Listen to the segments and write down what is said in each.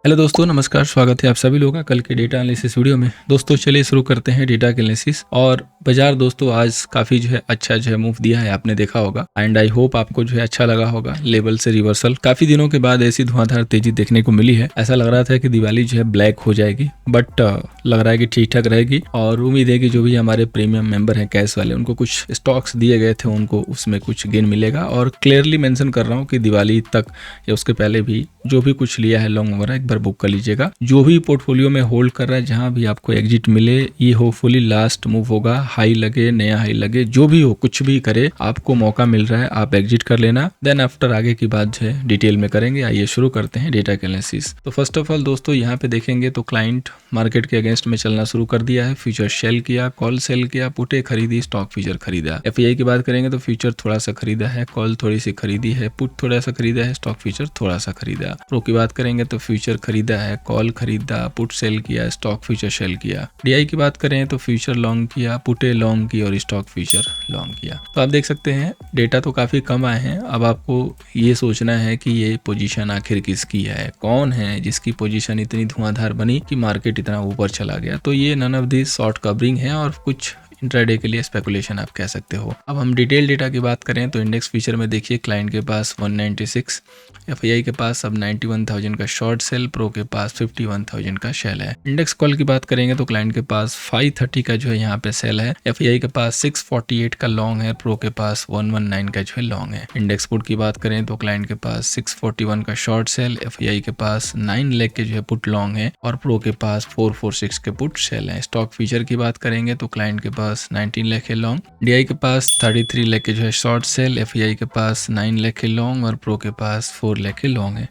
Hello दोस्तों, नमस्कार। स्वागत है आप सभी लोगों का कल के डेटा एनालिसिस वीडियो में। दोस्तों चलिए शुरू करते हैं डेटा के एनालिसिस। और बाजार दोस्तों आज काफ़ी अच्छा मूव दिया है, आपने देखा होगा। एंड आई होप आपको अच्छा लगा होगा। लेवल से रिवर्सल काफ़ी दिनों के बाद ऐसी धुआंधार तेजी देखने को मिली है। ऐसा लग रहा था कि दिवाली ब्लैक हो जाएगी, बट लग रहा है कि ठीक ठाक रहेगी। और उम्मीद है कि जो भी हमारे प्रीमियम मेंबर हैं कैश वाले, उनको कुछ स्टॉक्स दिए गए थे, उनको उसमें कुछ गेन मिलेगा। और क्लियरली मेंशन कर रहा हूँ कि दिवाली तक या उसके पहले भी जो भी कुछ लिया है लॉन्ग वगैरह एक बार बुक कर लीजिएगा। जो भी पोर्टफोलियो में होल्ड कर रहा है, जहां भी आपको एग्जिट मिले, ये होपफुली लास्ट मूव होगा। हाई लगे, नया हाई लगे, जो भी हो, कुछ भी करे, आपको मौका मिल रहा है, आप एग्जिट कर लेना। देन आफ्टर आगे की बात डिटेल में करेंगे। आइए शुरू करते हैं डेटा के एनालिसिस। तो फर्स्ट ऑफ ऑल दोस्तों यहाँ पे देखेंगे तो क्लाइंट मार्केट के अगेंस्ट में चलना शुरू कर दिया है। फ्यूचर सेल किया, कॉल सेल किया, पुटे खरीदी, स्टॉक फ्यूचर खरीदा। एफआईआई की बात करेंगे तो फ्यूचर थोड़ा सा खरीदा है, कॉल थोड़ी सी खरीदी है, पुट थोड़ा सा खरीदा है, स्टॉक फ्यूचर थोड़ा सा खरीदा। प्रो की बात करेंगे तो फ्यूचर खरीदा है, कॉल खरीदा, पुट सेल किया, स्टॉक फ्यूचर सेल किया। डीआई की बात करें तो फ्यूचर लॉन्ग किया, पुटे लॉन्ग की और स्टॉक फ्यूचर लॉन्ग किया। तो आप देख सकते हैं डेटा तो काफी कम आए हैं। अब आपको ये सोचना है कि ये पोजीशन आखिर किसकी है, कौन है जिसकी पोजीशन इतनी धुआंधार बनी कि मार्केट इतना ऊपर चला गया। तो ये none of this short covering है और कुछ इंट्राडे के लिए स्पेकुलेशन आप कह सकते हो। अब हम डिटेल डेटा की बात करें तो इंडेक्स फीचर में देखिए क्लाइंट के पास 196, एफआईआई के पास अब 91,000 का शॉर्ट सेल, प्रो के पास 51,000 का सेल है। इंडेक्स कॉल की बात करेंगे तो क्लाइंट के पास 530 का यहाँ पे सेल है, एफआईआई के पास 648 का लॉन्ग है, प्रो के पास 119 का लॉन्ग है। इंडेक्स पुट की बात करें तो क्लाइंट के पास 641 का शॉर्ट सेल, एफआईआई के पास 9 लाख के पुट लॉन्ग है और प्रो के पास 446 के पुट सेल है। स्टॉक फीचर की बात करेंगे तो क्लाइंट के पास 19 लाख है लॉन्ग, डीआई के पास 33 लाख के शॉर्ट सेल, एफआईआई के पास 9 लाख के लॉन्ग और प्रो के पास 4 लाख के लॉन्ग है।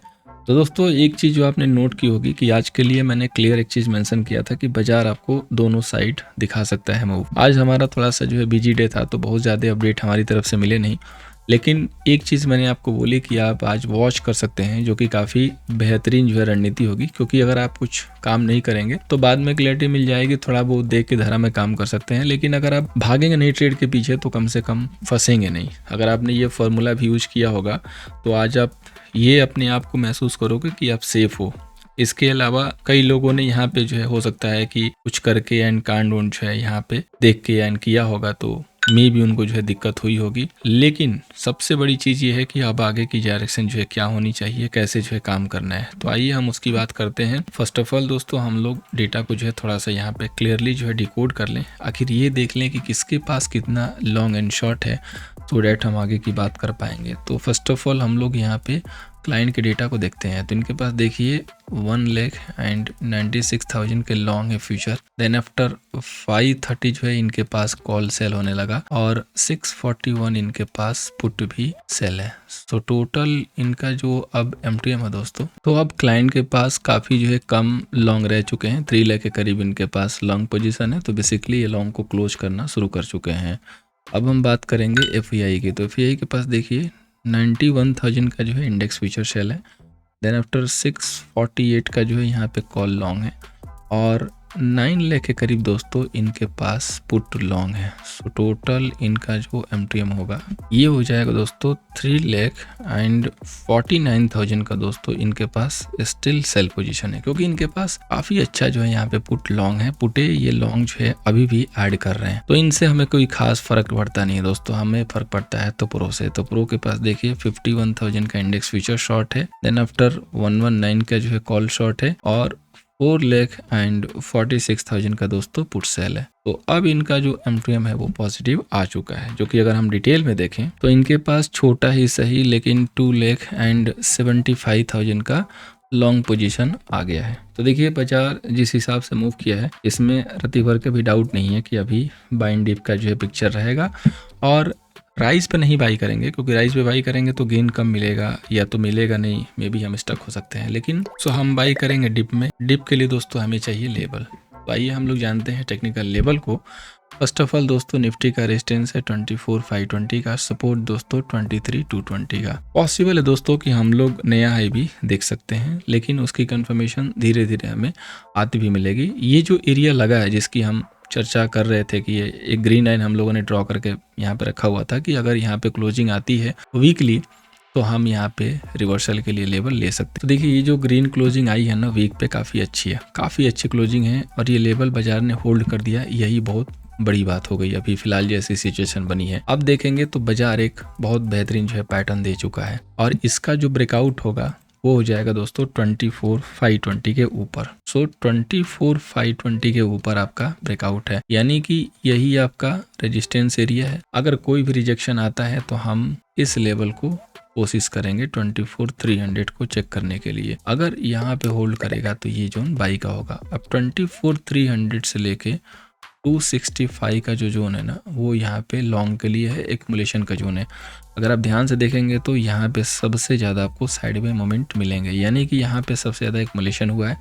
तो दोस्तों एक चीज़ जो आपने नोट की होगी कि आज के लिए मैंने क्लियर एक चीज़ मेंशन किया था कि बाजार आपको दोनों साइड दिखा सकता है मूव। आज हमारा थोड़ा सा बिजी डे था, तो बहुत ज़्यादा अपडेट हमारी तरफ से मिले नहीं। लेकिन एक चीज़ मैंने आपको बोली कि आप आज वॉच कर सकते हैं, जो कि काफ़ी बेहतरीन रणनीति होगी। क्योंकि अगर आप कुछ काम नहीं करेंगे तो बाद में क्लैरिटी मिल जाएगी, थोड़ा बहुत देख के धारा में काम कर सकते हैं। लेकिन अगर आप भागेंगे नहीं ट्रेड के पीछे तो कम से कम फंसेंगे नहीं। अगर आपने ये फॉर्मूला भी यूज किया होगा तो आज आप ये अपने आप को महसूस करोगे कि आप सेफ हो। इसके अलावा कई लोगों ने यहाँ पे हो सकता है कि कुछ करके एंड कांड उंड यहाँ पे देख के एंड किया होगा, तो में भी उनको दिक्कत हुई होगी। लेकिन सबसे बड़ी चीज़ ये है कि अब आगे की डायरेक्शन क्या होनी चाहिए, कैसे काम करना है। तो आइए हम उसकी बात करते हैं। फर्स्ट ऑफ ऑल दोस्तों हम लोग डेटा को थोड़ा सा यहाँ पे क्लियरली डिकोड कर लें। आखिर ये देख लें कि किसके पास कितना लॉन्ग एंड शॉर्ट है, तो डेट हम आगे की बात कर पाएंगे। तो फर्स्ट ऑफ ऑल हम लोग यहाँ पे क्लाइंट के डेटा को देखते हैं। तो इनके पास देखिए 1,96,000 के लॉन्ग है फ्यूचर। देन आफ्टर 530 इनके पास कॉल सेल होने लगा और 641 इनके पास पुट भी सेल है। तो टोटल इनका अब एमटीएम है दोस्तों, तो अब क्लाइंट के पास काफ़ी कम लॉन्ग रह चुके हैं। 3 लाख के करीब इनके पास लॉन्ग पोजीशन है। तो बेसिकली ये लॉन्ग को क्लोज करना शुरू कर चुके हैं। अब हम बात करेंगे एफआईआई की। तो एफआईआई के पास देखिए 91,000 का इंडेक्स फ्यूचर सेल है। देन आफ्टर 648 का यहाँ पे कॉल लॉन्ग है और 9 लाख के करीब दोस्तों इनके पास पुट लॉन्ग है। सो टोटल इनका एमटीएम होगा ये हो जाएगा दोस्तों 3,49,000 का दोस्तों इनके पास स्टिल सेल पोजीशन है। क्योंकि इनके पास काफी अच्छा यहाँ पे पुट लॉन्ग है। पुटे ये लॉन्ग अभी भी ऐड कर रहे हैं, तो इनसे हमें कोई खास फर्क पड़ता नहीं है दोस्तों। हमें फर्क पड़ता है तो प्रो से। तो प्रो के पास देखिए 51,000 का इंडेक्स फ्यूचर शॉर्ट है। देन आफ्टर 119 का कॉल शॉर्ट है और 4,46,000 का दोस्तों पुट सेल है। तो अब इनका एमटीएम है वो पॉजिटिव आ चुका है। जो कि अगर हम डिटेल में देखें तो इनके पास छोटा ही सही लेकिन 2,75,000 का लॉन्ग पोजीशन आ गया है। तो देखिए बाजार जिस हिसाब से मूव किया है, इसमें रत्ती भर का भी डाउट नहीं है कि अभी बाइंग डिप का पिक्चर रहेगा। और राइस पे नहीं बाई करेंगे, क्योंकि राइस पे बाई करेंगे तो गेन कम मिलेगा या तो मिलेगा नहीं, मे भी हम स्टक हो सकते हैं। लेकिन हम बाई करेंगे डिप में। डिप के लिए दोस्तों हमें चाहिए लेवल। तो आइए हम लोग जानते हैं टेक्निकल लेवल को। फर्स्ट ऑफ ऑल दोस्तों निफ्टी का रेजिस्टेंस है 24,520 का, सपोर्ट दोस्तों 23,220 का। पॉसिबल है दोस्तों कि हम लोग नया हाई भी देख सकते हैं, लेकिन उसकी कंफर्मेशन धीरे धीरे हमें आती भी मिलेगी। ये एरिया लगा है जिसकी हम चर्चा कर रहे थे कि ये एक ग्रीन लाइन हम लोगों ने ड्रॉ करके यहाँ पे रखा हुआ था कि अगर यहाँ पे क्लोजिंग आती है वीकली तो हम यहाँ पे रिवर्सल के लिए लेवल ले सकते हैं। तो देखिए ये जो ग्रीन क्लोजिंग आई है ना वीक पे काफ़ी अच्छी है, काफ़ी अच्छी क्लोजिंग है और ये लेवल बाजार ने होल्ड कर दिया, यही बहुत बड़ी बात हो गई अभी फिलहाल जैसी सिचुएशन बनी है। अब देखेंगे तो बाजार एक बहुत बेहतरीन जो है पैटर्न दे चुका है और इसका जो ब्रेकआउट होगा वो हो जाएगा दोस्तों 24,520 के ऊपर। सो 24,520 के ऊपर आपका ब्रेकआउट है, यानी कि यही आपका रेजिस्टेंस एरिया है। अगर कोई भी रिजेक्शन आता है तो हम इस लेवल को कोशिश करेंगे 24,300 को चेक करने के लिए। अगर यहाँ पे होल्ड करेगा तो ये जोन बाई का होगा। अब 24,300 से लेके 265 का जो जोन है ना वो यहाँ पे लॉन्ग के लिए है, एक्युमुलेशन का जोन है। अगर आप ध्यान से देखेंगे तो यहाँ पे सबसे ज़्यादा आपको साइडवे मोमेंट मिलेंगे, यानी कि यहाँ पे सबसे ज़्यादा एक्युमुलेशन हुआ है।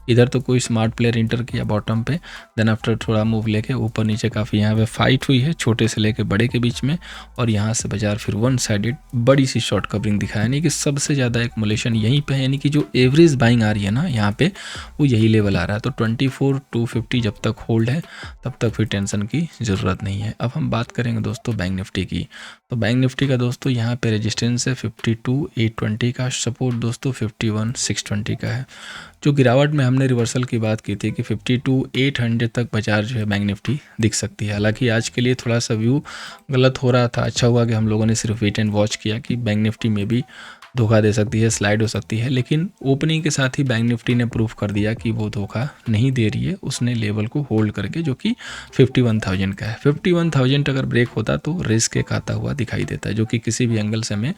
इधर तो कोई स्मार्ट प्लेयर इंटर किया बॉटम पे, देन आफ्टर थोड़ा मूव लेके ऊपर नीचे काफ़ी यहाँ पे फाइट हुई है छोटे से लेके बड़े के बीच में, और यहाँ से बाजार फिर वन साइडेड बड़ी सी शॉर्ट कवरिंग दिखाया, यानी कि सबसे ज़्यादा एक्युमुलेशन यहीं पे है, यानी कि जो एवरेज बाइंग आ रही है ना यहाँ पे वो यही लेवल आ रहा है। तो 24,250 जब तक होल्ड है तब तक फिर टेंशन की ज़रूरत नहीं है। अब हम बात करेंगे दोस्तों बैंक निफ्टी की। तो बैंक निफ्टी का दोस्तों यहाँ पे रेजिस्टेंस है 52,820 का, सपोर्ट दोस्तों 51,620 का है। जो गिरावट में हमने रिवर्सल की बात की थी कि 52,800 तक बाजार जो है बैंक निफ्टी दिख सकती है। हालांकि आज के लिए थोड़ा सा व्यू गलत हो रहा था, अच्छा हुआ कि हम लोगों ने सिर्फ वेट एंड वॉच किया कि बैंक निफ्टी में भी धोखा दे सकती है, स्लाइड हो सकती है, लेकिन ओपनिंग के साथ ही बैंक निफ्टी ने प्रूफ कर दिया कि वो धोखा नहीं दे रही है। उसने लेवल को होल्ड करके जो कि 51,000 का है, 51,000 अगर ब्रेक होता तो रिस्क एक आता हुआ दिखाई देता है, जो कि किसी भी एंगल से हमें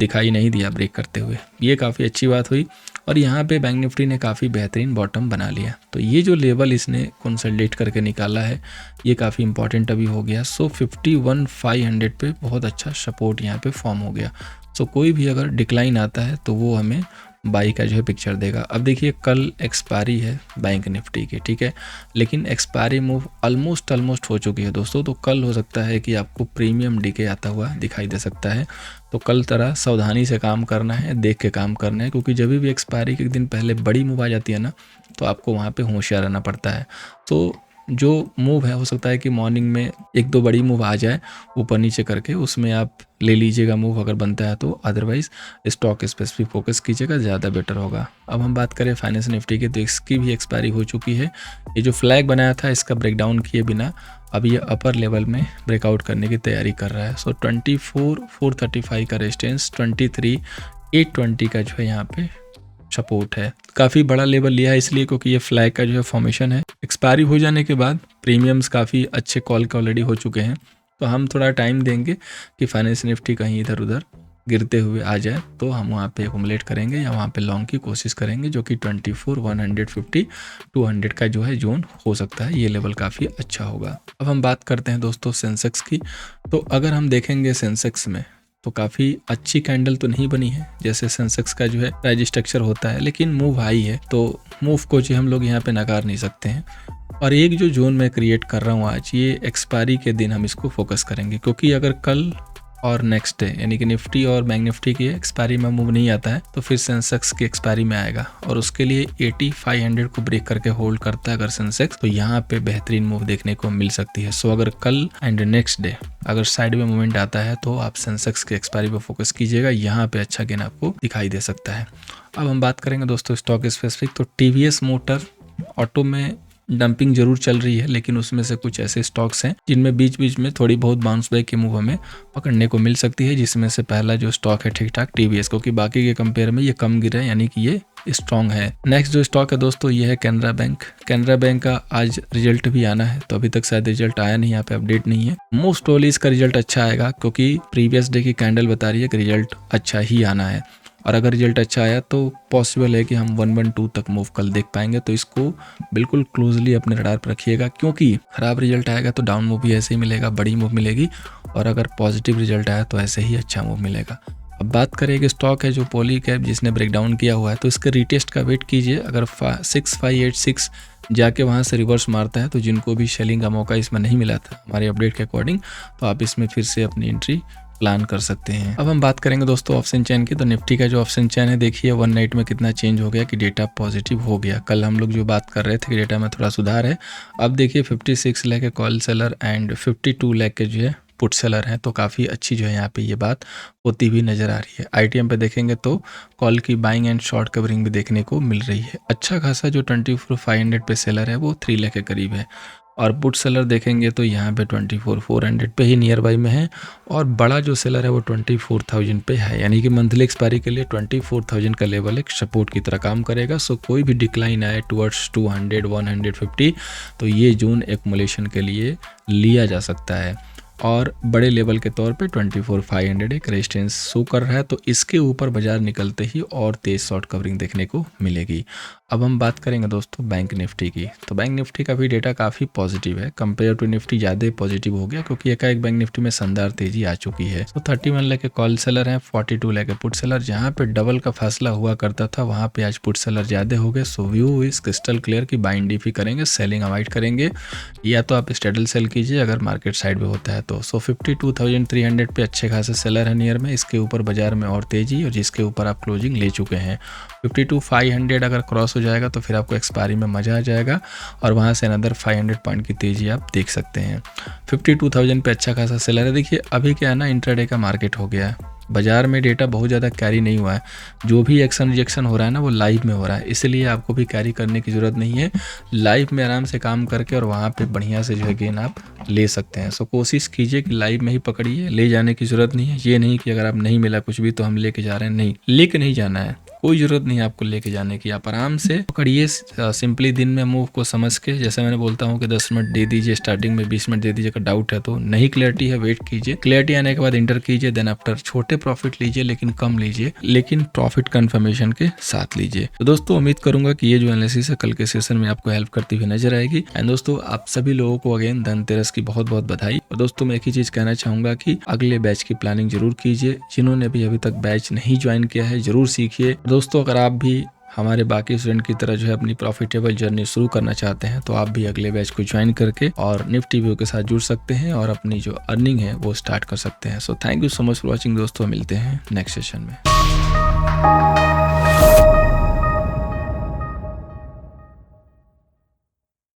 दिखाई नहीं दिया ब्रेक करते हुए। ये काफ़ी अच्छी बात हुई और यहाँ पे बैंक निफ्टी ने काफ़ी बेहतरीन बॉटम बना लिया। तो ये जो लेवल इसने कंसोलिडेट करके निकाला है ये काफ़ी इंपॉर्टेंट अभी हो गया। सो 51,500 पे बहुत अच्छा सपोर्ट यहाँ पे फॉर्म हो गया। सो कोई भी अगर डिक्लाइन आता है तो वो हमें बाई का जो है पिक्चर देगा। अब देखिए कल एक्सपायरी है बैंक निफ्टी की, ठीक है, लेकिन एक्सपायरी मूव ऑलमोस्ट हो चुकी है दोस्तों। तो कल हो सकता है कि आपको प्रीमियम डीके आता हुआ दिखाई दे सकता है। तो कल तरह सावधानी से काम करना है, देख के काम करना है, क्योंकि जब भी एक्सपायरी के एक दिन पहले बड़ी मूव आ जाती है ना तो आपको वहाँ पे होशियार रहना पड़ता है। तो जो मूव है हो सकता है कि मॉर्निंग में एक दो बड़ी मूव आ जाए ऊपर नीचे करके, उसमें आप ले लीजिएगा मूव अगर बनता है तो, अदरवाइज स्टॉक स्पेसिफिक फोकस कीजिएगा, ज़्यादा बेटर होगा। अब हम बात करें फाइनेंस निफ्टी की, तो इसकी भी एक्सपायरी हो चुकी है। ये जो फ्लैग बनाया था इसका ब्रेकडाउन किए बिना अब ये अपर लेवल में ब्रेकआउट करने की तैयारी कर रहा है। सो 24,435 का रेजिस्टेंस, 23,820 का जो है यहाँ पे सपोर्ट है। काफ़ी बड़ा लेवल लिया है इसलिए क्योंकि ये फ्लैग का जो है फॉर्मेशन है। एक्सपायरी हो जाने के बाद प्रीमियम्स काफ़ी अच्छे कॉल के ऑलरेडी हो चुके हैं, तो हम थोड़ा टाइम देंगे कि फाइनेंस निफ्टी कहीं इधर उधर गिरते हुए आ जाए तो हम वहाँ पे एक्युमुलेट करेंगे या वहाँ पे लॉन्ग की कोशिश करेंगे, जो कि 24,150 200 का जो है जोन हो सकता है। ये लेवल काफ़ी अच्छा होगा। अब हम बात करते हैं दोस्तों सेंसेक्स की। तो अगर हम देखेंगे सेंसेक्स में तो काफ़ी अच्छी कैंडल तो नहीं बनी है, जैसे सेंसेक्स का जो है प्राइस स्ट्रक्चर होता है, लेकिन मूव हाई है तो मूव को जो हम लोग यहाँ पे नकार नहीं सकते हैं। और एक जो जोन मैं क्रिएट कर रहा हूँ आज, ये एक्सपायरी के दिन हम इसको फोकस करेंगे, क्योंकि अगर कल और नेक्स्ट डे यानी कि निफ्टी और बैंक निफ्टी की एक्सपायरी में मूव नहीं आता है तो फिर सेंसेक्स की एक्सपायरी में आएगा, और उसके लिए 8500 को ब्रेक करके होल्ड करता है अगर सेंसेक्स, तो यहाँ पे बेहतरीन मूव देखने को मिल सकती है। सो अगर कल एंड नेक्स्ट डे अगर साइड में मूवमेंट आता है तो आप सेंसेक्स की एक्सपायरी पे फोकस कीजिएगा, यहाँ पे अच्छा गेन आपको दिखाई दे सकता है। अब हम बात करेंगे दोस्तों स्टॉक स्पेसिफिक। तो टीवीएस मोटर ऑटो में डंपिंग जरूर चल रही है, लेकिन उसमें से कुछ ऐसे स्टॉक्स हैं जिनमें बीच बीच में थोड़ी बहुत बाउंस बैक की मूव हमें पकड़ने को मिल सकती है, जिसमें से पहला जो स्टॉक है ठीक ठाक टीवीएस, क्योंकि बाकी के कंपेयर में ये कम गिरा है, यानी कि ये स्ट्रॉन्ग है। नेक्स्ट जो स्टॉक है दोस्तों ये है कैनरा बैंक। कैनरा बैंक का आज रिजल्ट भी आना है, तो अभी तक शायद रिजल्ट आया नहीं, यहाँ पे अपडेट नहीं है। मोस्ट प्रोबेबली इसका रिजल्ट अच्छा आएगा, क्योंकि प्रीवियस डे की कैंडल बता रही है कि रिजल्ट अच्छा ही आना है, और अगर रिजल्ट अच्छा आया तो पॉसिबल है कि हम 112 तक मूव कल देख पाएंगे। तो इसको बिल्कुल क्लोजली अपने रडार पर रखिएगा, क्योंकि खराब रिजल्ट आएगा तो डाउन मूव भी ऐसे ही मिलेगा, बड़ी मूव मिलेगी, और अगर पॉजिटिव रिजल्ट आया तो ऐसे ही अच्छा मूव मिलेगा। अब बात करें कि स्टॉक है जो पॉली कैप जिसने ब्रेकडाउन किया हुआ है, तो इसके रीटेस्ट का वेट कीजिए। अगर 6586 जाके वहाँ से रिवर्स मारता है तो जिनको भी सेलिंग का मौका इसमें नहीं मिला था हमारे अपडेट के अकॉर्डिंग, तो आप इसमें फिर से अपनी एंट्री प्लान कर सकते हैं। अब हम बात करेंगे दोस्तों ऑप्शन चेन की। तो निफ्टी का जो ऑप्शन चेन है देखिए 1 नाइट में कितना चेंज हो गया कि डेटा पॉजिटिव हो गया। कल हम लोग जो बात कर रहे थे कि डेटा में थोड़ा सुधार है, अब देखिए 56 लाख के कॉल सेलर एंड 52 लाख के जो है पुट सेलर हैं, तो काफ़ी अच्छी जो है यहाँ पे ये बात होती हुई नज़र आ रही है। आईटीएम पे देखेंगे तो कॉल की बाइंग एंड शॉर्ट कवरिंग भी देखने को मिल रही है। अच्छा खासा जो 24,500 पे सेलर है वो 3 लाख के करीब है, और पुट सेलर देखेंगे तो यहाँ पे 24,400 पे ही नियर बाई में है, और बड़ा जो सेलर है वो 24,000 पे है, यानी कि मंथली एक्सपायरी के लिए 24,000 का लेवल एक सपोर्ट की तरह काम करेगा। सो कोई भी डिक्लाइन आए टुवर्ड्स 200 150 तो ये जोन एक्मुलेशन के लिए लिया जा सकता है, और बड़े लेवल के तौर पे 24,500 एक रेजिस्टेंस शो कर रहा है, तो इसके ऊपर बाजार निकलते ही और तेज शॉर्ट कवरिंग देखने को मिलेगी। अब हम बात करेंगे दोस्तों बैंक निफ्टी की, तो बैंक निफ्टी का भी डेटा काफ़ी पॉजिटिव है, कंपेयर टू निफ्टी ज़्यादा पॉजिटिव हो गया, क्योंकि एकाएक बैंक निफ्टी में शानदार तेजी आ चुकी है। तो 31 लाख के कॉल सेलर हैं, 42 लाख के पुट सेलर, जहाँ पे डबल का फासला हुआ करता था वहाँ पे आज पुट सेलर ज़्यादा हो गए। सो व्यू इज क्रिस्टल क्लियर की बाइंग डीपी करेंगे, सेलिंग अवॉइड करेंगे, या तो आप स्टेडल सेल कीजिए अगर मार्केट साइड में होता है तो। सो 52,300 पे अच्छे खासे सेलर है नियर में, इसके ऊपर बाजार में और तेजी, और जिसके ऊपर आप क्लोजिंग ले चुके हैं। 52,500 अगर क्रॉस हो जाएगा तो फिर आपको एक्सपायरी में मज़ा आ जाएगा, और वहाँ से अनदर 500 पॉइंट की तेज़ी आप देख सकते हैं। 52,000 पे अच्छा खासा सेलर है। देखिए अभी क्या है ना, इंट्राडे का मार्केट हो गया है, बाजार में डेटा बहुत ज़्यादा कैरी नहीं हुआ है, जो भी एक्शन रिजेक्शन हो रहा है ना वो लाइव में हो रहा है, इसलिए आपको भी कैरी करने की ज़रूरत नहीं है। लाइव में आराम से काम करके और वहाँ पे बढ़िया से जो है गेन आप ले सकते हैं। सो कोशिश कीजिए कि लाइव में ही पकड़िए, ले जाने की ज़रूरत नहीं है। ये नहीं कि अगर आप नहीं मिला कुछ भी तो हम लेके जा रहे हैं, नहीं, लेके नहीं जाना है, कोई ज़रूरत नहीं है आपको लेके जाने की। आप आराम से पकड़िए, सिंपली दिन में मूव को समझ के, जैसे मैंने बोलता हूँ कि 10 मिनट दे दीजिए स्टार्टिंग में, 20 मिनट दे दीजिए, अगर डाउट है तो, नहीं क्लैरिटी है वेट कीजिए, क्लैरिटी आने के बाद इंटर कीजिए, देन आफ्टर छोटे प्रॉफिट लीजिए, लेकिन कम लीजिए, लेकिन प्रॉफिट कंफर्मेशन के साथ लीजिए। तो दोस्तों उम्मीद करूंगा कि ये जो एनालिसिस है कल के सेशन में आपको हेल्प करती हुई नजर आएगी। एंड दोस्तों आप सभी लोगों को अगेन धनतेरस की बहुत बहुत बधाई। और दोस्तों मैं एक ही चीज कहना चाहूंगा कि अगले बैच की प्लानिंग जरूर कीजिए, जिन्होंने भी अभी तक बैच नहीं ज्वाइन किया है जरूर सीखिए। दोस्तों अगर आप भी हमारे बाकी स्टूडेंट की तरह जो है अपनी प्रॉफिटेबल जर्नी शुरू करना चाहते हैं तो आप भी अगले बैच को ज्वाइन करके और निफ्टी व्यू के साथ जुड़ सकते हैं और अपनी जो अर्निंग है वो स्टार्ट कर सकते हैं। So thank you so much for watching दोस्तों, मिलते हैं नेक्स्ट सेशन में।